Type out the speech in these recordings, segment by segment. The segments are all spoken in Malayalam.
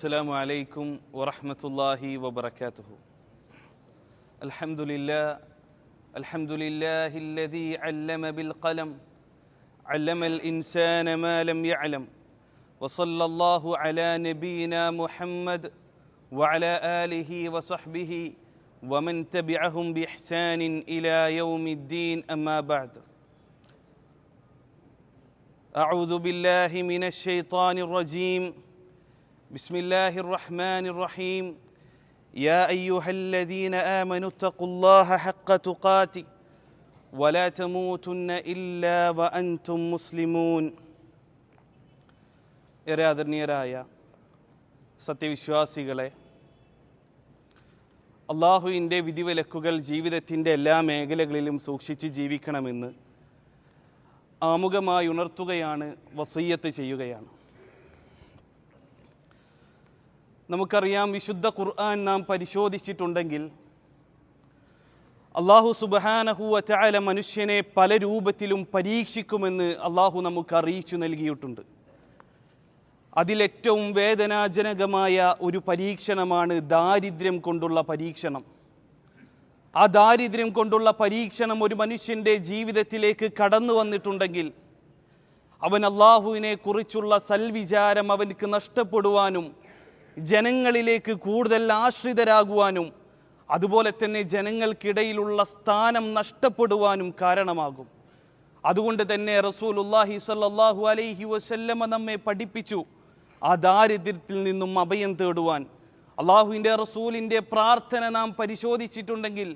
السلام عليكم ورحمة الله وبركاته. الحمد لله الذي علم بالقلم علم الإنسان ما لم يعلم وصلى الله على نبينا محمد وعلى آله وصحبه ومن تبعهم بإحسان إلى يوم الدين أما بعد. أعوذ بالله من الشيطان الرجيم. بسم الله الرحمن الرحيم. يا أيها الذين آمنوا اتقوا الله حق تقاته ولا تموتن إلا وأنتم مسلمون. ഏറെ ആദരണീയരായ സത്യവിശ്വാസികളെ, അള്ളാഹുവിൻ്റെ വിധിവിലക്കുകൾ ജീവിതത്തിൻ്റെ എല്ലാ മേഖലകളിലും സൂക്ഷിച്ച് ജീവിക്കണമെന്ന് ആമുഖമായി ഉണർത്തുകയാണ്, വസിയ്യത്ത് ചെയ്യുകയാണ്. നമുക്കറിയാം, വിശുദ്ധ ഖുർആൻ നാം പരിശോധിച്ചിട്ടുണ്ടെങ്കിൽ അള്ളാഹു സുബ്ഹാനഹു വ തആല മനുഷ്യനെ പല രൂപത്തിലും പരീക്ഷിക്കുമെന്ന് അള്ളാഹു നമുക്ക് അറിയിച്ചു നൽകിയിട്ടുണ്ട്. അതിലേറ്റവും വേദനാജനകമായ ഒരു പരീക്ഷണമാണ് ദാരിദ്ര്യം കൊണ്ടുള്ള പരീക്ഷണം. ആ ദാരിദ്ര്യം കൊണ്ടുള്ള പരീക്ഷണം ഒരു മനുഷ്യൻ്റെ ജീവിതത്തിലേക്ക് കടന്നു വന്നിട്ടുണ്ടെങ്കിൽ അവൻ അള്ളാഹുവിനെ കുറിച്ചുള്ള സൽവിചാരം അവനക്ക് നഷ്ടപ്പെടുവാനും ജനങ്ങളിലേക്ക് കൂടുതൽ ആശ്രിതരാകുവാനും അതുപോലെ തന്നെ ജനങ്ങൾക്കിടയിലുള്ള സ്ഥാനം നഷ്ടപ്പെടുവാനും കാരണമാകും. അതുകൊണ്ട് തന്നെ റസൂലുള്ളാഹി സ്വല്ലല്ലാഹു അലൈഹി വസല്ലമ നമ്മെ പഠിപ്പിച്ചു ആ ദാരിദ്ര്യത്തിൽ നിന്നും അഭയം തേടുവാൻ. അള്ളാഹുവിൻ്റെ റസൂലിൻ്റെ പ്രാർത്ഥന നാം പരിശോധിച്ചിട്ടുണ്ടെങ്കിൽ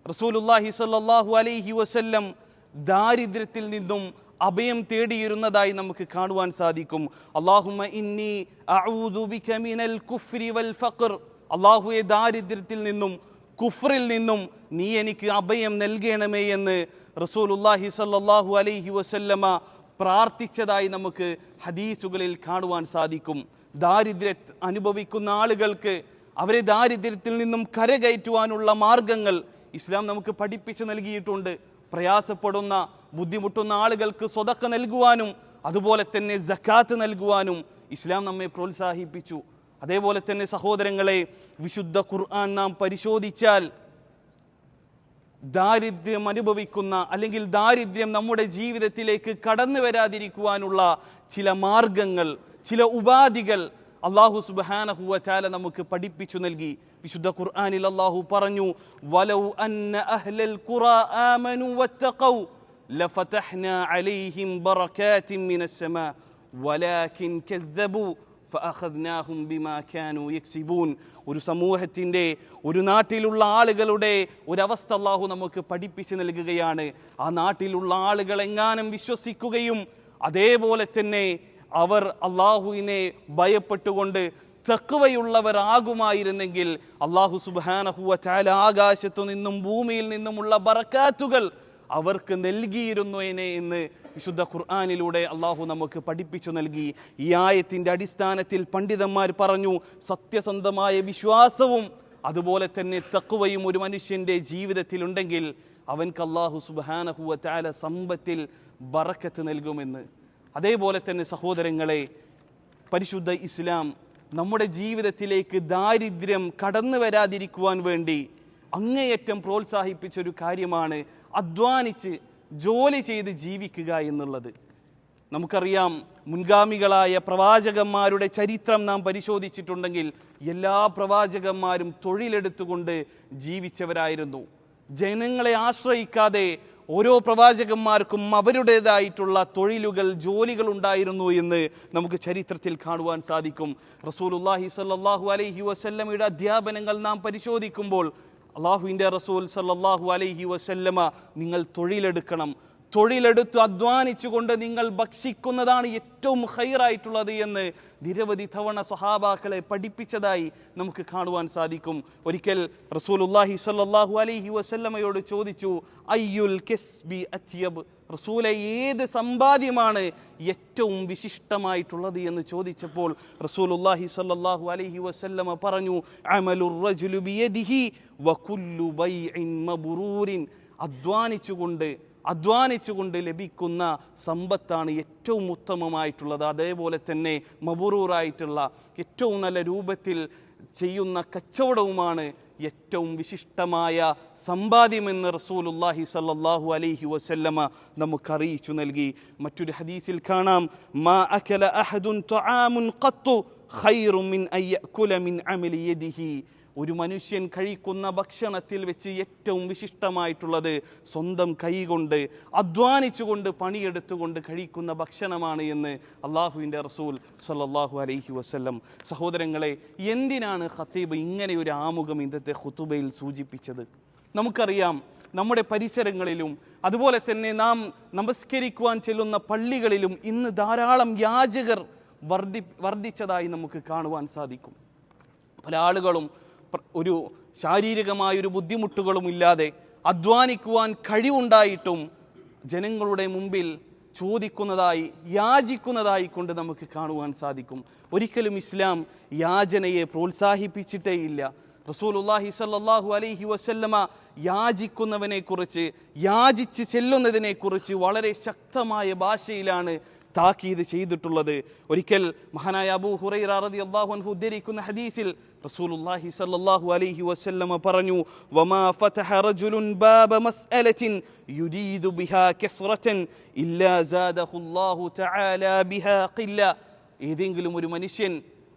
റസൂലുള്ളാഹി സ്വല്ലല്ലാഹു അലൈഹി വസല്ലം ദാരിദ്ര്യത്തിൽ നിന്നും അഭയം തേടിയിരുന്നതായി നമുക്ക് കാണുവാൻ സാധിക്കും. അല്ലാഹുമ്മ ഇന്നി അഊദു ബിക മിനൽ കുഫ്രി വൽ ഫഖർ. അല്ലാഹുവേ, ദാരിദ്ര്യത്തിൽ നിന്നും കുഫ്റിൽ നിന്നും നീ എനിക്ക് അഭയം നൽകണമേ എന്ന് റസൂലുള്ളാഹി സ്വല്ലല്ലാഹു അലൈഹി വസല്ലമ പ്രാർത്ഥിച്ചതായി നമുക്ക് ഹദീസുകളിൽ കാണുവാൻ സാധിക്കും. ദാരിദ്ര്യം അനുഭവിക്കുന്ന ആളുകൾക്ക് അവരെ ദാരിദ്ര്യത്തിൽ നിന്നും കരകയറ്റുവാനുള്ള മാർഗങ്ങൾ ഇസ്ലാം നമുക്ക് പഠിപ്പിച്ചു നൽകിയിട്ടുണ്ട്. പ്രയാസപ്പെടുന്ന ബുദ്ധിമുട്ടുന്ന ആളുകൾക്ക് സ്വതക്ക നൽകുവാനും അതുപോലെ തന്നെ സക്കാത്ത് നൽകുവാനും ഇസ്ലാം നമ്മെ പ്രോത്സാഹിപ്പിച്ചു. അതേപോലെ തന്നെ സഹോദരങ്ങളെ, വിശുദ്ധ ഖുർആൻ നാം പരിശോധിച്ചാൽ ദാരിദ്ര്യം അനുഭവിക്കുന്ന അല്ലെങ്കിൽ ദാരിദ്ര്യം നമ്മുടെ ജീവിതത്തിലേക്ക് കടന്നു വരാതിരിക്കുവാനുള്ള ചില മാർഗങ്ങൾ, ചില ഉപാധികൾ അല്ലാഹു സുബ്ഹാനഹു വ തആല നമുക്ക് പഠിപ്പിച്ചു നൽകി. വിശുദ്ധ ഖുർആനിൽ അല്ലാഹു പറഞ്ഞു, വലൗ അന്ന അഹ്ലൽ ഖുറാ ആമനു വത്തഖൗ ലഫതഹ്നാ അലൈഹിം ബറകാതിൻ മിനസ് സമാ വലാകിൻ കദ്ദബു ഫഅഖദ്നാഹും ബിമാ കാനൂ യക്സിബൂൻ. ഒരു സമൂഹത്തിൻ്റെ, ഒരു നാട്ടിലുള്ള ആളുകളുടെ ഒരവസ്ഥ അല്ലാഹു നമുക്ക് പഠിപ്പിച്ചു നൽകുകയാണ്. ആ നാട്ടിലുള്ള ആളുകൾ എങ്ങാനും വിശ്വസിക്കുകയും അതേപോലെ തന്നെ അവർ അള്ളാഹുവിനെ ഭയപ്പെട്ടുകൊണ്ട് തഖ്വയുള്ളവർ ആകുമായിരുന്നെങ്കിൽ അള്ളാഹു സുബ്ഹാനഹു വ തആല ആകാശത്തു നിന്നും ഭൂമിയിൽ നിന്നുമുള്ള ബറകാത്തുകൾ അവർക്ക് നൽകിയിരുന്നേനെ എന്ന് വിശുദ്ധ ഖുർആനിലൂടെ അള്ളാഹു നമുക്ക് പഠിപ്പിച്ചു നൽകി. ഈ ആയത്തിൻ്റെ അടിസ്ഥാനത്തിൽ പണ്ഡിതന്മാർ പറഞ്ഞു, സത്യസന്ധമായ വിശ്വാസവും അതുപോലെ തന്നെ തഖ്വയും ഒരു മനുഷ്യൻ്റെ ജീവിതത്തിലുണ്ടെങ്കിൽ അവൻക്ക് അള്ളാഹു സുബ്ഹാനഹു വ തആല സമ്പത്തിൽ ബറക്കത്ത് നൽകുമെന്ന്. അതേപോലെ തന്നെ സഹോദരങ്ങളെ, പരിശുദ്ധ ഇസ്ലാം നമ്മുടെ ജീവിതത്തിലേക്ക് ദാരിദ്ര്യം കടന്നു വരാതിരിക്കുവാൻ വേണ്ടി അങ്ങേയറ്റം പ്രോത്സാഹിപ്പിച്ചൊരു കാര്യമാണ് അധ്വാനിച്ച് ജോലി ചെയ്ത് ജീവിക്കുക എന്നുള്ളത്. നമുക്കറിയാം, മുൻഗാമികളായ പ്രവാചകന്മാരുടെ ചരിത്രം നാം പരിശോധിച്ചിട്ടുണ്ടെങ്കിൽ എല്ലാ പ്രവാചകന്മാരും തൊഴിലെടുത്തുകൊണ്ട് ജീവിച്ചവരായിരുന്നു. ജനങ്ങളെ ആശ്രയിക്കാതെ ഓരോ പ്രവാചകന്മാർക്കും അവരുടേതായിട്ടുള്ള തൊഴിലുകൾ, ജോലികൾ ഉണ്ടായിരുന്നു എന്ന് നമുക്ക് ചരിത്രത്തിൽ കാണുവാൻ സാധിക്കും. റസൂലുള്ളാഹി സ്വല്ലല്ലാഹു അലൈഹി വസല്ലമയുടെ അധ്യാപനങ്ങൾ നാം പരിശോധിക്കുമ്പോൾ അള്ളാഹുവിൻ്റെ റസൂൽ സല്ലല്ലാഹു അലൈഹി വസല്ലമ നിങ്ങൾ തൊഴിലെടുക്കണം, തൊഴിലെടുത്ത് അധ്വാനിച്ചുകൊണ്ട് നിങ്ങൾ ഭക്ഷിക്കുന്നതാണ് ഏറ്റവും ഖൈറായിട്ടുള്ളത് എന്ന് നിരവധി തവണ സഹാബാക്കളെ പഠിപ്പിച്ചതായി നമുക്ക് കാണുവാൻ സാധിക്കും. ഒരിക്കൽ റസൂലുള്ളാഹി സ്വല്ലല്ലാഹു അലൈഹി വസല്ലമയോട് ചോദിച്ചു, അയ്യുൽ കസ്ബി അത്യബ്, റസൂലെ, ഏത് സമ്പാദ്യമാണ് ഏറ്റവും വിശിഷ്ടമായിട്ടുള്ളത് എന്ന് ചോദിച്ചപ്പോൾ റസൂലുള്ളാഹി സ്വല്ലല്ലാഹു അലൈഹി വസല്ലമ പറഞ്ഞു, അമലുർ റജുലി ബിയദിഹി വകുല്ലു ബൈഇൻ മബ്റൂരിൻ. അധ്വാനിച്ചുകൊണ്ട് അധ്വാനിച്ചുകൊണ്ട് ലഭിക്കുന്ന സമ്പത്താണ് ഏറ്റവും ഉത്തമമായിട്ടുള്ളത്. അതേപോലെ തന്നെ മബ്റൂറായിട്ടുള്ള ഏറ്റവും നല്ല രൂപത്തിൽ ചെയ്യുന്ന കച്ചവടവുമാണ് ഏറ്റവും വിശിഷ്ടമായ സമ്പാദ്യമെന്ന് റസൂലുള്ളാഹി സ്വല്ലല്ലാഹു അലൈഹി വസല്ലമ നമുക്ക് അറിയിച്ചു നൽകി. മറ്റൊരു ഹദീസിൽ കാണാം, മാ അകല അഹദുൻ തആമുൻ ഖത്തു ഖൈറുൻ മിൻ അൻ യഅകുല മിൻ അമലി യദിഹി. ഒരു മനുഷ്യൻ കഴിക്കുന്ന ഭക്ഷണത്തിൽ വെച്ച് ഏറ്റവും വിശിഷ്ടമായിട്ടുള്ളത് സ്വന്തം കൈകൊണ്ട് അധ്വാനിച്ചുകൊണ്ട് പണിയെടുത്തുകൊണ്ട് കഴിക്കുന്ന ഭക്ഷണമാണ് എന്ന് അള്ളാഹുവിൻ്റെ റസൂൽ സ്വല്ലല്ലാഹു അലൈഹി വസല്ലം. സഹോദരങ്ങളെ, എന്തിനാണ് ഖത്തീബ് ഇങ്ങനെ ഒരു ആമുഖം ഇന്നത്തെ ഖുതുബയിൽ സൂചിപ്പിച്ചത്? നമുക്കറിയാം, നമ്മുടെ പരിസരങ്ങളിലും അതുപോലെ തന്നെ നാം നമസ്കരിക്കുവാൻ ചെല്ലുന്ന പള്ളികളിലും ഇന്ന് ധാരാളം യാചകർ വർദ്ധിച്ചതായി നമുക്ക് കാണുവാൻ സാധിക്കും. പല ആളുകളും ഒരു ശാരീരികമായൊരു ബുദ്ധിമുട്ടുകളും ഇല്ലാതെ അധ്വാനിക്കുവാൻ കഴിവുണ്ടായിട്ടും ജനങ്ങളുടെ മുമ്പിൽ ചോദിക്കുന്നതായി യാചിക്കുന്നതായി കൊണ്ട് നമുക്ക് കാണുവാൻ സാധിക്കും. ഒരിക്കലും ഇസ്ലാം യാചനയെ പ്രോത്സാഹിപ്പിച്ചിട്ടേയില്ല. റസൂലുള്ളാഹി സ്വല്ലല്ലാഹു അലൈഹി വസല്ലമ യാചിക്കുന്നവനെ കുറിച്ച്, യാചിച്ച് ചെല്ലുന്നതിനെ കുറിച്ച് വളരെ ശക്തമായ ഭാഷയിലാണ് താക്കീത് ചെയ്തിട്ടുള്ളത്. ഒരിക്കൽ മഹാനായ അബൂ ഹുറൈറ റളിയല്ലാഹു അൻഹു ഉദ്ധരിക്കുന്ന ഹദീസിൽ റസൂലുള്ളാഹി സ്വല്ലല്ലാഹു അലൈഹി വസല്ലമ പറഞ്ഞു, വമാ ഫതഹ റജുലുൻ ബാബ മസ്അലത്തിൻ യുരീദു ബിഹാ കസ്റതൻ ഇല്ലാ സാദഹുല്ലാഹു തആല ബിഹാ ഖില്ല. ഏതെങ്കിലും ഒരു മനുഷ്യൻ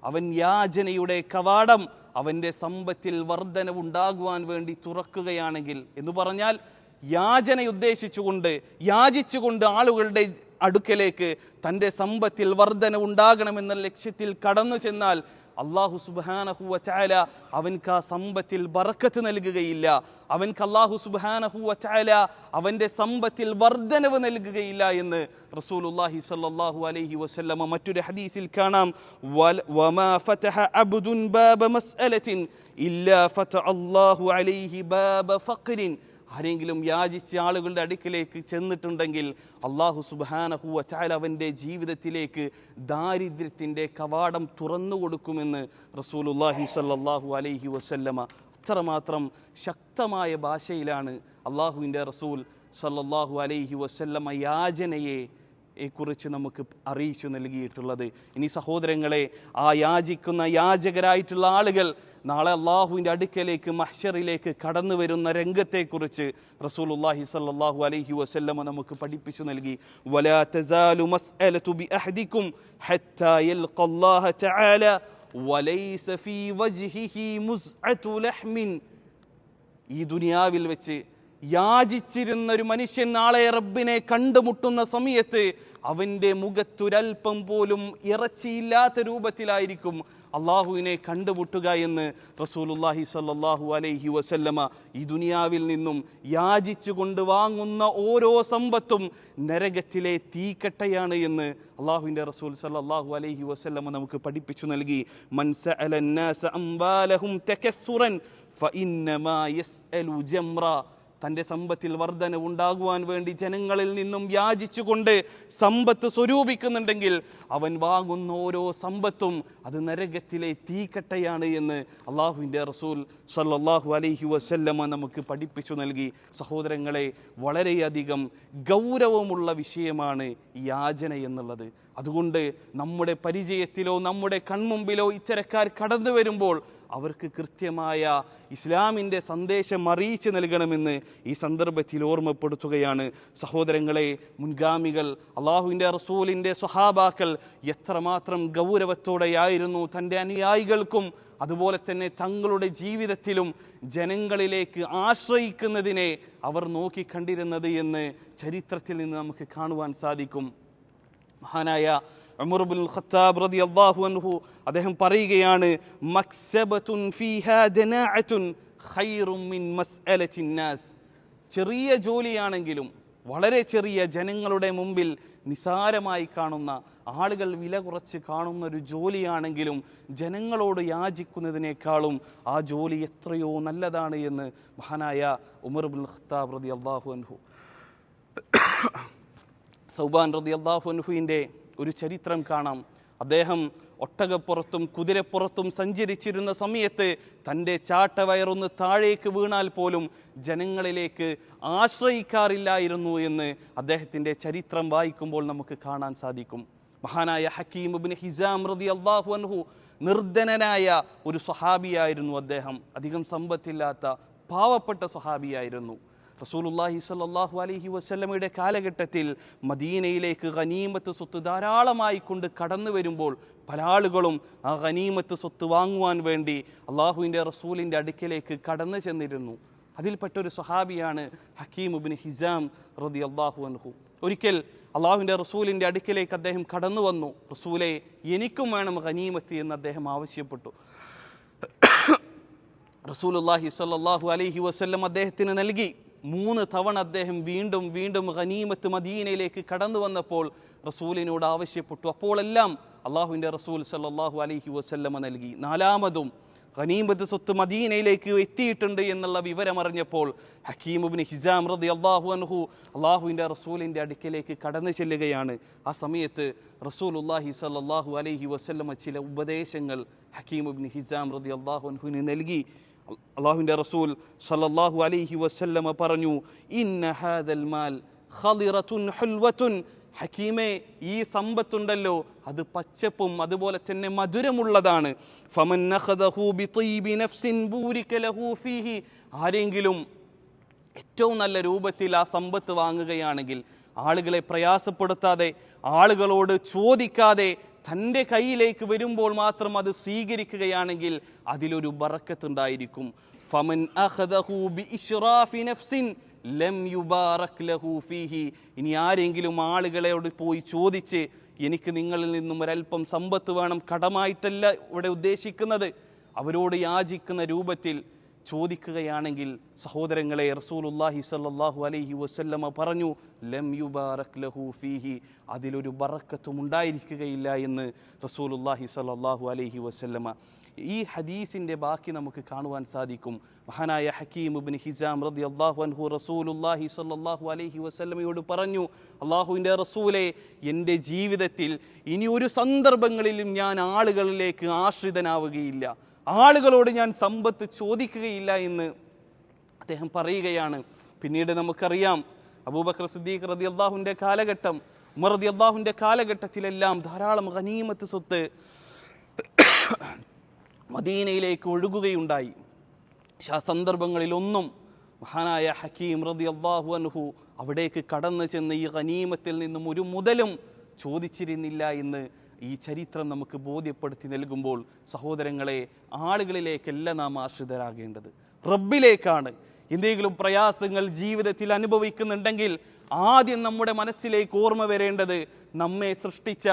അവൻ യാചനയുടെ കവാടം അവൻ്റെ സമ്പത്തിൽ വർധനവുണ്ടാകുവാൻ വേണ്ടി തുറക്കുകയാണെങ്കിൽ, എന്ന് പറഞ്ഞാൽ യാചന ഉദ്ദേശിച്ചുകൊണ്ട് യാചിച്ചുകൊണ്ട് ആളുകളുടെ അടുക്കലേക്ക് തൻ്റെ സമ്പത്തിൽ വർധനവുണ്ടാകണമെന്ന ലക്ഷ്യത്തിൽ കടന്നു ചെന്നാൽ അല്ലാഹു സുബ്ഹാനഹു വ തആല അവൻക്ക് ആ സമ്പത്തിൽ ബറക്കത്ത് നൽകുകയില്ല. അവൻക്ക് അല്ലാഹു സുബ്ഹാനഹു വ തആല അവൻ്റെ സമ്പത്തിൽ വർധനവ് നൽകുകയില്ല എന്ന് റസൂലുള്ളാഹി സ്വല്ലല്ലാഹു അലൈഹി വസല്ലമ മറ്റൊരു ഹദീസിൽ കാണാം, വമാ ഫതഹ അബ്ദുൻ ബാബ മസ്അലത്തിൻ ഇല്ലാ ഫതഹ അല്ലാഹു അലൈഹി ബാബ ഫഖ്രിൻ. ആരെങ്കിലും യാചിച്ച ആളുകളുടെ അടുക്കിലേക്ക് ചെന്നിട്ടുണ്ടെങ്കിൽ അല്ലാഹു സുബ്ഹാനഹു വ തആല അവൻ്റെ ജീവിതത്തിലേക്ക് ദാരിദ്ര്യത്തിൻ്റെ കവാടം തുറന്നു കൊടുക്കുമെന്ന് റസൂലുള്ളാഹി സ്വല്ലല്ലാഹു അലൈഹി വസല്ലമ അത്രമാത്രം ശക്തമായ ഭാഷയിലാണ് അല്ലാഹുവിൻ്റെ റസൂൽ സ്വല്ലല്ലാഹു അലൈഹി വസല്ലമ യാചനയെ കുറിച്ച് നമുക്ക് അറിയിച്ചു നൽകിയിട്ടുള്ളത്. ഇനി സഹോദരങ്ങളെ, ആ യാചിക്കുന്ന യാചകരായിട്ടുള്ള ആളുകൾ നാളെ അള്ളാഹുവിൻ്റെ അടുക്കലേക്ക് മഹ്ശറിലേക്ക് കടന്നു വരുന്ന രംഗത്തെക്കുറിച്ച് റസൂലുള്ളാഹി സ്വല്ലല്ലാഹു അലൈഹി വസല്ലമ നമുക്ക് പഠിപ്പിച്ചു നൽകി. വലാ തസാലു മസ്അലതു ബിഅഹദികും ഹത്താ യൽഖല്ലാഹ തആല വലൈസ ഫീ വജ്ഹിഹി മുസ്അതു ലഹ്മിൻ. ഈ ദുനിയാവിൽ വെച്ച് യാചിച്ചിരുന്ന ഒരു മനുഷ്യൻ നാളെ റബ്ബിനെ കണ്ടുമുട്ടുന്ന സമയത്ത് അവൻ്റെ മുഖത്തൊരൽപ്പം പോലും ഇറച്ചിയില്ലാത്ത രൂപത്തിലായിരിക്കും അള്ളാഹുവിനെ കണ്ടുമുട്ടുക എന്ന് റസൂലുള്ളാഹി സ്വല്ലല്ലാഹു അലൈഹി വസല്ലമ ഈ ദുനിയാവിൽ നിന്നും യാചിച്ചു കൊണ്ട് വാങ്ങുന്ന ഓരോ സമ്പത്തും നരകത്തിലെ തീക്കട്ടയാണ് എന്ന് അള്ളാഹുവിൻ്റെ റസൂൽ സ്വല്ലല്ലാഹു അലൈഹി വസല്ലമ നമുക്ക് പഠിപ്പിച്ചു നൽകി. മൻ സഅല അന്നാസ അംവാലഹും തകസ്സുറൻ ഫഇന്നമാ യസ്അലു ജംറ. തൻ്റെ സമ്പത്തിൽ വർധനവുണ്ടാകുവാൻ വേണ്ടി ജനങ്ങളിൽ നിന്നും യാചിച്ചുകൊണ്ട് സമ്പത്ത് സ്വരൂപിക്കുന്നുണ്ടെങ്കിൽ അവൻ വാങ്ങുന്ന ഓരോ സമ്പത്തും അത് നരകത്തിലെ തീക്കട്ടയാണ് എന്ന് അള്ളാഹുവിൻ്റെ റസൂൽ സ്വല്ലല്ലാഹു അലൈഹി വസല്ലമ നമുക്ക് പഠിപ്പിച്ചു നൽകി. സഹോദരങ്ങളെ, വളരെയധികം ഗൗരവമുള്ള വിഷയമാണ് യാചന എന്നുള്ളത്. അതുകൊണ്ട് നമ്മുടെ പരിചയത്തിലോ നമ്മുടെ കൺമുമ്പിലോ ഇത്തരക്കാർ കടന്നു വരുമ്പോൾ അവർക്ക് കൃത്യമായ ഇസ്ലാമിൻ്റെ സന്ദേശം അറിയിച്ചു നൽകണമെന്ന് ഈ സന്ദർഭത്തിൽ ഓർമ്മപ്പെടുത്തുകയാണ്. സഹോദരങ്ങളെ, മുൻഗാമികൾ അള്ളാഹുവിൻ്റെ റസൂലിൻ്റെ സ്വഹാബാക്കൾ എത്രമാത്രം ഗൗരവത്തോടെയായിരുന്നു തൻ്റെ അനുയായികൾക്കും അതുപോലെ തന്നെ തങ്ങളുടെ ജീവിതത്തിലും ജനങ്ങളിലേക്ക് ആശ്രയിക്കുന്നതിനെ അവർ നോക്കിക്കണ്ടിരുന്നത് എന്ന് ചരിത്രത്തിൽ നിന്ന് നമുക്ക് കാണുവാൻ സാധിക്കും. മഹാനായ ഉമർ ഇബ്നുൽ ഖത്താബ് റളിയല്ലാഹു അൻഹു അദ്ദേഹം പറയുകയാണ്, മക്സബത്തുൻ ഫീഹാ ജനാഅത്തുൻ ഖൈറും മിൻ മസ്അലത്തിൻ നാസ്. ചെറിയ ജോലിയാണെങ്കിലും വളരെ ചെറിയ, ജനങ്ങളുടെ മുമ്പിൽ നിസാരമായി കാണുന്ന, ആളുകൾ വില കുറച്ച് കാണുന്ന ഒരു ജോലിയാണെങ്കിലും ജനങ്ങളോട് യാചിക്കുന്നതിനേക്കാളും ആ ജോലി എത്രയോ നല്ലതാണ് എന്ന് മഹാനായ ഉമർ ഇബ്നുൽ ഖത്താബ് റളിയല്ലാഹു അൻഹു. സൗബാൻ റളിയല്ലാഹു അൻഹുവിൻ്റെ ഒരു ചരിത്രം കാണാം. അദ്ദേഹം ഒട്ടകപ്പുറത്തും കുതിരപ്പുറത്തും സഞ്ചരിച്ചിരുന്ന സമയത്ത് തൻ്റെ ചാട്ടവയറൊന്ന് താഴേക്ക് വീണാൽ പോലും ജനങ്ങളിലേക്ക് ആശ്രയിക്കാറില്ലായിരുന്നു എന്ന് അദ്ദേഹത്തിൻ്റെ ചരിത്രം വായിക്കുമ്പോൾ നമുക്ക് കാണാൻ സാധിക്കും. മഹാനായ ഹക്കീം ഇബ്നു ഹിസാം റളിയല്ലാഹു അൻഹു നിർധനനായ ഒരു സ്വഹാബിയായിരുന്നു. അദ്ദേഹം അധികം സമ്പത്തില്ലാത്ത പാവപ്പെട്ട സ്വഹാബിയായിരുന്നു. റസൂലുള്ളാഹി സ്വല്ലല്ലാഹു അലൈഹി വസല്ലമയുടെ കാലഘട്ടത്തിൽ മദീനയിലേക്ക് ഗനീമത്ത് സ്വത്ത് ധാരാളമായി കൊണ്ട് കടന്നു വരുമ്പോൾ പല ആളുകളും ആ ഗനീമത്ത് സ്വത്ത് വാങ്ങുവാൻ വേണ്ടി അള്ളാഹുവിൻ്റെ റസൂലിൻ്റെ അടുക്കലേക്ക് കടന്നു ചെന്നിരുന്നു. അതിൽപ്പെട്ടൊരു സ്വഹാബിയാണ് ഹക്കീം ഇബ്നു ഹിസാം റളിയല്ലാഹു അൻഹു. ഒരിക്കൽ അള്ളാഹുവിൻ്റെ റസൂലിൻ്റെ അടുക്കലേക്ക് അദ്ദേഹം കടന്നു വന്നു. റസൂലെ, എനിക്കും വേണം ഗനീമത്ത് എന്ന് അദ്ദേഹം ആവശ്യപ്പെട്ടു. റസൂലുള്ളാഹി സ്വല്ലല്ലാഹു അലൈഹി വസല്ലം അദ്ദേഹത്തിന് നൽകി. 3 തവണ അദ്ദേഹം വീണ്ടും വീണ്ടും ഗനീമത്ത് മദീനയിലേക്ക് കടന്നു വന്നപ്പോൾ റസൂലിനോട് ആവശ്യപ്പെട്ടു. അപ്പോഴെല്ലാം അള്ളാഹുവിൻ്റെ റസൂൽ സ്വല്ലല്ലാഹു അലൈഹി വസല്ലമ നൽകി. 4മതും ഗനീമത്ത് സ്വത്ത് മദീനയിലേക്ക് എത്തിയിട്ടുണ്ട് എന്നുള്ള വിവരമറിഞ്ഞപ്പോൾ ഹക്കീം ഇബ്നു ഹിസാം റളിയല്ലാഹു അൻഹു അള്ളാഹുവിൻ്റെ റസൂലിൻ്റെ അടുക്കലേക്ക് കടന്നു ചെല്ലുകയാണ്. ആ സമയത്ത് റസൂലുള്ളാഹി സ്വല്ലല്ലാഹു അലൈഹി വസല്ലമ ചില ഉപദേശങ്ങൾ ഹക്കീം ഇബ്നു ഹിസാം റളിയല്ലാഹു അൻഹുവിന് നൽകി. അള്ളാഹുവിൻ്റെ റസൂൽ സല്ലല്ലാഹു അലൈഹി വസല്ലമ പറഞ്ഞു, ഇന്ന ഹാദൽ മാൽ ഖളിറത്തുൻ ഹുൽവത്തുൻ. ഹക്കീമേ, ഈ സമ്പത്തുണ്ടല്ലോ അത് പച്ചപ്പും അതുപോലെ തന്നെ മധുരമുള്ളതാണ്. ഫമൻ നഖദഹു ബിതീബി നഫ്സിൻ ബൂരിക ലഹു ഫീഹി. ആരെങ്കിലും ഏറ്റവും നല്ല രൂപത്തിൽ ആ സമ്പത്ത് വാങ്ങുകയാണെങ്കിൽ, ആളുകളെ പ്രയാസപ്പെടുത്താതെ ആളുകളോട് ചോദിക്കാതെ തൻ്റെ കയ്യിലേക്ക് വരുമ്പോൾ മാത്രം അത് സ്വീകരിക്കുകയാണെങ്കിൽ അതിലൊരു ബറക്കത്തുണ്ടായിരിക്കും. ഫമൻ അഖദഹു ബിഇശ്റാഫി നഫ്സിൻ ലം യുബാറക് ലഹു ഫീഹി. ഇനി ആരെങ്കിലും ആളുകളോട് പോയി ചോദിച്ച് എനിക്ക് നിങ്ങളിൽ നിന്നും ഒരല്പം സമ്പത്ത് വേണം, കടമായിട്ടല്ല ഇവിടെ ഉദ്ദേശിക്കുന്നത്, അവരോട് യാചിക്കുന്ന രൂപത്തിൽ ചോദിക്കുകയാണെങ്കിൽ സഹോദരങ്ങളെ, റസൂലുള്ളാഹി സ്വല്ലല്ലാഹു അലൈഹി വസല്ലമ പറഞ്ഞു, ലം യുബാറക് ലഹു ഫീഹി, അതിലൊരു ബറക്കത്തും ഉണ്ടായിരിക്കുകയില്ല എന്ന് റസൂലുള്ളാഹി സ്വല്ലല്ലാഹു അലൈഹി വസല്ലമ. ഈ ഹദീസിൻ്റെ ബാക്കി നമുക്ക് കാണുവാൻ സാധിക്കും. മഹാനായ ഹക്കീം ഇബ്നു ഹിസാം റളിയല്ലാഹു അൻഹു റസൂലുള്ളാഹി സ്വല്ലല്ലാഹു അലൈഹി വസല്ലമയോട് പറഞ്ഞു, അള്ളാഹുവിൻ്റെ റസൂലെ, എൻ്റെ ജീവിതത്തിൽ ഇനി ഒരു സന്ദർഭങ്ങളിലും ഞാൻ ആളുകളിലേക്ക് ആശ്രിതനാവുകയില്ല, ആളുകളോട് ഞാൻ സമ്പത്ത് ചോദിക്കുകയില്ല എന്ന് അദ്ദേഹം പറയുകയാണ്. പിന്നീട് നമുക്കറിയാം അബൂബക്കർ സിദ്ദീഖ് റളിയല്ലാഹുവിൻ്റെ കാലഘട്ടം, ഉമർ റളിയല്ലാഹുവിൻ്റെ കാലഘട്ടത്തിലെല്ലാം ധാരാളം ഗനീമത്ത് സ്വത്ത് മദീനയിലേക്ക് ഒഴുകുകയുണ്ടായി. ആ സന്ദർഭങ്ങളിലൊന്നും മഹാനായ ഹക്കീം റളിയല്ലാഹു അൻഹു അവിടേക്ക് കടന്നു ചെന്ന് ഈ ഗനീമത്തിൽ നിന്നും ഒരു മുതലും ചോദിച്ചിരുന്നില്ല എന്ന് ഈ ചരിത്രം നമുക്ക് ബോധ്യപ്പെടുത്തി നൽകുമ്പോൾ സഹോദരങ്ങളെ, ആളുകളിലേക്കല്ല നാം ആശ്രിതരാകേണ്ടത്, റബ്ബിലേക്കാണ്. എന്തെങ്കിലും പ്രയാസങ്ങൾ ജീവിതത്തിൽ അനുഭവിക്കുന്നുണ്ടെങ്കിൽ ആദ്യം നമ്മുടെ മനസ്സിലേക്ക് ഓർമ്മ വരേണ്ടത് നമ്മെ സൃഷ്ടിച്ച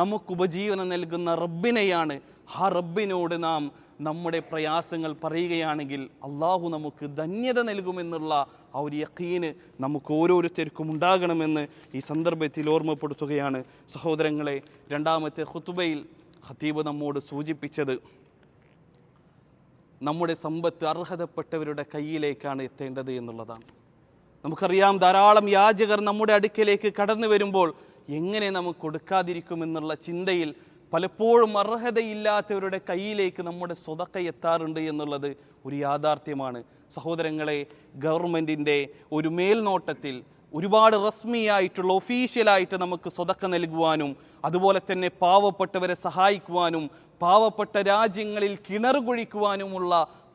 നമുക്ക് ഉപജീവനം നൽകുന്ന റബ്ബിനെയാണ്. ആ റബ്ബിനോട് നാം നമ്മുടെ പ്രയാസങ്ങൾ പറയുകയാണെങ്കിൽ അള്ളാഹു നമുക്ക് ധന്യത നൽകുമെന്നുള്ള ആ ഒരു യഖീന് നമുക്ക് ഓരോരുത്തർക്കും ഉണ്ടാകണമെന്ന് ഈ സന്ദർഭത്തിൽ ഓർമ്മപ്പെടുത്തുകയാണ്. സഹോദരങ്ങളെ, രണ്ടാമത്തെ ഖുതുബയിൽ ഖതീബ് നമ്മോട് സൂചിപ്പിച്ചത് നമ്മുടെ സമ്പത്ത് അർഹതപ്പെട്ടവരുടെ കയ്യിലേക്കാണ് എത്തേണ്ടത് എന്നുള്ളതാണ്. നമുക്കറിയാം, ധാരാളം യാചകർ നമ്മുടെ അടുക്കലേക്ക് കടന്നു വരുമ്പോൾ എങ്ങനെ നമുക്ക് കൊടുക്കാതിരിക്കുമെന്നുള്ള ചിന്തയിൽ പലപ്പോഴും അർഹതയില്ലാത്തവരുടെ കയ്യിലേക്ക് നമ്മുടെ സ്വതക്ക എത്താറുണ്ട് എന്നുള്ളത് ഒരു യാഥാർത്ഥ്യമാണ്. സഹോദരങ്ങളെ, ഗവൺമെൻറ്റിൻ്റെ ഒരു മേൽനോട്ടത്തിൽ ഒരുപാട് റസ്മിയായിട്ടുള്ള ഒഫീഷ്യലായിട്ട് നമുക്ക് സ്വതക്ക നൽകുവാനും അതുപോലെ തന്നെ പാവപ്പെട്ടവരെ സഹായിക്കുവാനും പാവപ്പെട്ട രാജ്യങ്ങളിൽ കിണർ കുഴിക്കുവാനുമുള്ള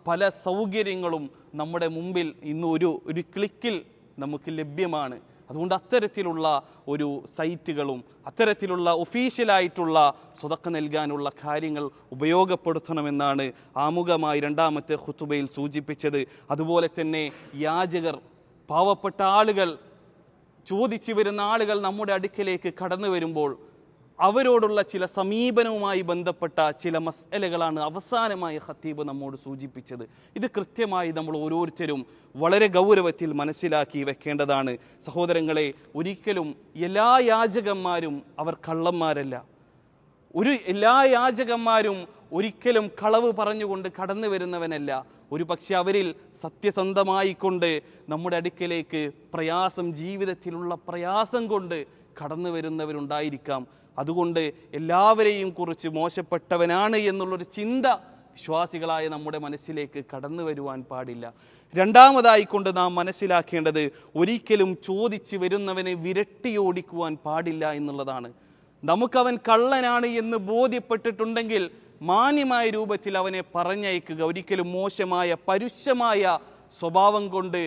പല സൗകര്യങ്ങളും നമ്മുടെ മുമ്പിൽ ഇന്ന് ഒരു ക്ലിക്കിൽ നമുക്ക് ലഭ്യമാണ്. അതുകൊണ്ട് അത്തരത്തിലുള്ള ഒരു സൈറ്റുകളും അത്തരത്തിലുള്ള ഒഫീഷ്യലായിട്ടുള്ള സ്വതക്ക നൽകാനുള്ള കാര്യങ്ങൾ ഉപയോഗപ്പെടുത്തണമെന്നാണ് ആമുഖമായി രണ്ടാമത്തെ ഖുതുബയിൽ സൂചിപ്പിച്ചത്. അതുപോലെ തന്നെ യാചകർ, പാവപ്പെട്ട ആളുകൾ, ചോദിച്ചു വരുന്ന ആളുകൾ നമ്മുടെ അടുക്കലേക്ക് കടന്നു വരുമ്പോൾ അവരോടുള്ള ചില സമീപനവുമായി ബന്ധപ്പെട്ട ചില മസ്അലകളാണ് അവസാനമായി ഖതീബ് നമ്മോട് സൂചിപ്പിച്ചത്. ഇത് കൃത്യമായി നമ്മൾ ഓരോരുത്തരും വളരെ ഗൗരവത്തിൽ മനസ്സിലാക്കി വെക്കേണ്ടതാണ്. സഹോദരങ്ങളെ, ഒരിക്കലും എല്ലാ യാചകന്മാരും അവർ കള്ളന്മാരല്ല. എല്ലാ യാചകന്മാരും ഒരിക്കലും കളവ് പറഞ്ഞുകൊണ്ട് കടന്നു വരുന്നവനല്ല. ഒരു പക്ഷെ അവരിൽ സത്യസന്ധമായിക്കൊണ്ട് നമ്മുടെ അടുക്കലേക്ക് ജീവിതത്തിലുള്ള പ്രയാസം കൊണ്ട് കടന്നു വരുന്നവരുണ്ടായിരിക്കാം. അതുകൊണ്ട് എല്ലാവരെയും കുറിച്ച് മോശപ്പെട്ടവനാണ് എന്നുള്ളൊരു ചിന്ത വിശ്വാസികളായ നമ്മുടെ മനസ്സിലേക്ക് കടന്നു വരുവാൻ പാടില്ല. രണ്ടാമതായിക്കൊണ്ട് നാം മനസ്സിലാക്കേണ്ടത് ഒരിക്കലും ചോദിച്ചു വരുന്നവനെ വിരട്ടിയോടിക്കുവാൻ പാടില്ല എന്നുള്ളതാണ്. നമുക്കവൻ കള്ളനാണ് എന്ന് ബോധ്യപ്പെട്ടിട്ടുണ്ടെങ്കിൽ മാന്യമായ രൂപത്തിൽ അവനെ പറഞ്ഞയക്കുക. ഒരിക്കലും മോശമായ പരുഷമായ സ്വഭാവം കൊണ്ട്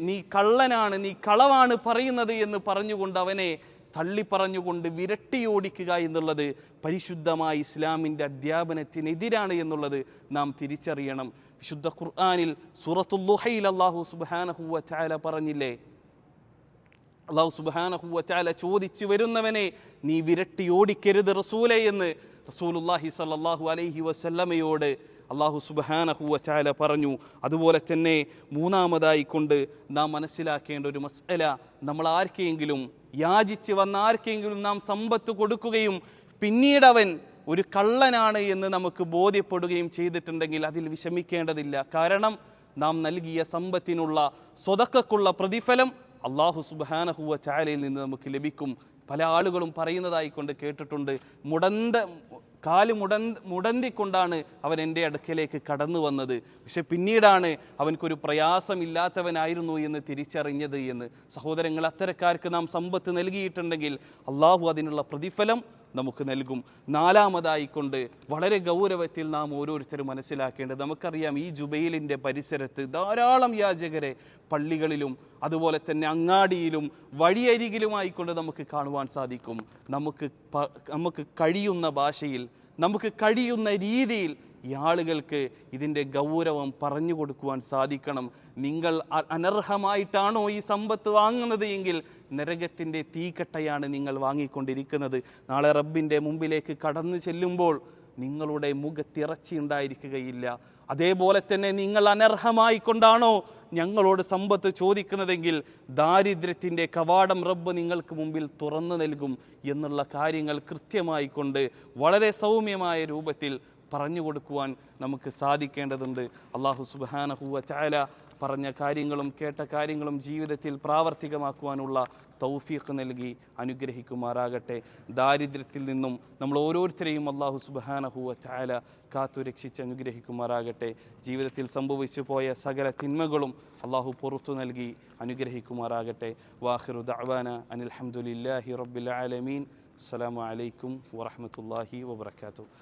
നീ കള്ളനാണ്, നീ കളവാണ് പറയുന്നത് എന്ന് പറഞ്ഞുകൊണ്ട് അവനെ തള്ളിപ്പറഞ്ഞുകൊണ്ട് വിരട്ടിയോടിക്കുക എന്നുള്ളത് പരിശുദ്ധമായ ഇസ്ലാമിൻ്റെ അധ്യാപനത്തിനെതിരാണ് എന്നുള്ളത് നാം തിരിച്ചറിയണം. വിശുദ്ധ ഖുർആനിൽ സൂറത്തുൽ ദുഹയിൽ അല്ലാഹു സുബ്ഹാനഹു വ തആല പറഞ്ഞില്ലേ, അല്ലാഹു സുബ്ഹാനഹു വ തആല ചോദിച്ചു വരുന്നവനെ നീ വിരട്ടിയോടിക്കരുത് റസൂലേ എന്ന് റസൂലുള്ളാഹി സ്വല്ലല്ലാഹു അലൈഹി വസല്ലമയോട് അല്ലാഹു സുബ്ഹാനഹു വ തആല പറഞ്ഞു. അതുപോലെ തന്നെ മൂന്നാമതായി കൊണ്ട് നാം മനസ്സിലാക്കേണ്ട ഒരു മസ്അല, നമ്മൾ ആർക്കെങ്കിലും യാചിച്ച് വന്ന ആർക്കെങ്കിലും നാം സമ്പത്ത് കൊടുക്കുകയും പിന്നീട് അവൻ ഒരു കള്ളനാണ് എന്ന് നമുക്ക് ബോധ്യപ്പെടുകയും ചെയ്തിട്ടുണ്ടെങ്കിൽ അതിൽ വിഷമിക്കേണ്ടതില്ല. കാരണം നാം നൽകിയ സമ്പത്തിനുള്ള സ്വതക്കക്കുള്ള പ്രതിഫലം അല്ലാഹു സുബ്ഹാനഹു വ തആലയിൽ നിന്ന് നമുക്ക് ലഭിക്കും. പല ആളുകളും പറയുന്നതായിക്കൊണ്ട് കേട്ടിട്ടുണ്ട്, കാല് മുടന്തിക്കൊണ്ടാണ് അവൻ എൻ്റെ അടുക്കലേക്ക് കടന്നു വന്നത്, പക്ഷെ പിന്നീടാണ് അവൻക്കൊരു പ്രയാസമില്ലാത്തവനായിരുന്നു എന്ന് തിരിച്ചറിഞ്ഞത് എന്ന്. സഹോദരങ്ങൾ, അത്തരക്കാർക്ക് നാം സമ്പത്ത് നൽകിയിട്ടുണ്ടെങ്കിൽ അള്ളാഹു അതിനുള്ള പ്രതിഫലം നമുക്ക് നൽകും. നാലാമതായിക്കൊണ്ട് വളരെ ഗൗരവത്തിൽ നാം ഓരോരുത്തരും മനസ്സിലാക്കേണ്ടത്, നമുക്കറിയാം ഈ ജുബൈലിൻ്റെ പരിസരത്ത് ധാരാളം യാചകരെ പള്ളികളിലും അതുപോലെ തന്നെ അങ്ങാടിയിലും വഴിയരികിലുമായിക്കൊണ്ട് നമുക്ക് കാണുവാൻ സാധിക്കും. നമുക്ക് കഴിയുന്ന ഭാഷയിൽ, നമുക്ക് കഴിയുന്ന രീതിയിൽ ഈ ആളുകൾക്ക് ഇതിൻ്റെ ഗൗരവം പറഞ്ഞു കൊടുക്കുവാൻ സാധിക്കണം. നിങ്ങൾ അനർഹമായിട്ടാണോ ഈ സമ്പത്ത് വാങ്ങുന്നത് എങ്കിൽ നരകത്തിൻ്റെ തീക്കട്ടയാണ് നിങ്ങൾ വാങ്ങിക്കൊണ്ടിരിക്കുന്നത്. നാളെ റബ്ബിൻ്റെ മുമ്പിലേക്ക് കടന്നു ചെല്ലുമ്പോൾ നിങ്ങളുടെ മുഖത്തിറച്ചി ഉണ്ടായിരിക്കുകയില്ല. അതേപോലെ തന്നെ നിങ്ങൾ അനർഹമായിക്കൊണ്ടാണോ ഞങ്ങളോട് സമ്പത്ത് ചോദിക്കുന്നതെങ്കിൽ ദാരിദ്ര്യത്തിൻ്റെ കവാടം റബ്ബ് നിങ്ങൾക്ക് മുമ്പിൽ തുറന്നു നൽകും എന്നുള്ള കാര്യങ്ങൾ കൃത്യമായിക്കൊണ്ട് വളരെ സൗമ്യമായ രൂപത്തിൽ പറഞ്ഞു കൊടുക്കുവാൻ നമുക്ക് സാധിക്കേണ്ടതുണ്ട്. അല്ലാഹു സുബ്ഹാനഹു വ തആല പറഞ്ഞ കാര്യങ്ങളും കേട്ട കാര്യങ്ങളും ജീവിതത്തിൽ പ്രാവർത്തികമാക്കുവാനുള്ള തൗഫീഖ് നൽകി അനുഗ്രഹിക്കുമാറാകട്ടെ. ദാരിദ്ര്യത്തിൽ നിന്നും നമ്മൾ ഓരോരുത്തരെയും അല്ലാഹു സുബ്ഹാനഹു വ തആല കാത്തുരക്ഷിച്ച് അനുഗ്രഹിക്കുമാറാകട്ടെ. ജീവിതത്തിൽ സംഭവിച്ചു പോയ സകല തിന്മകളും അല്ലാഹു പുറത്തു നൽകി അനുഗ്രഹിക്കുമാറാകട്ടെ. വാഖിറു ദഅവാന അനിൽ ഹംദുലില്ലാഹി റബ്ബിൽ ആലമീൻ. അസ്സലാമു അലൈക്കും വറഹ്മത്തുള്ളാഹി വബറകാതുഹു.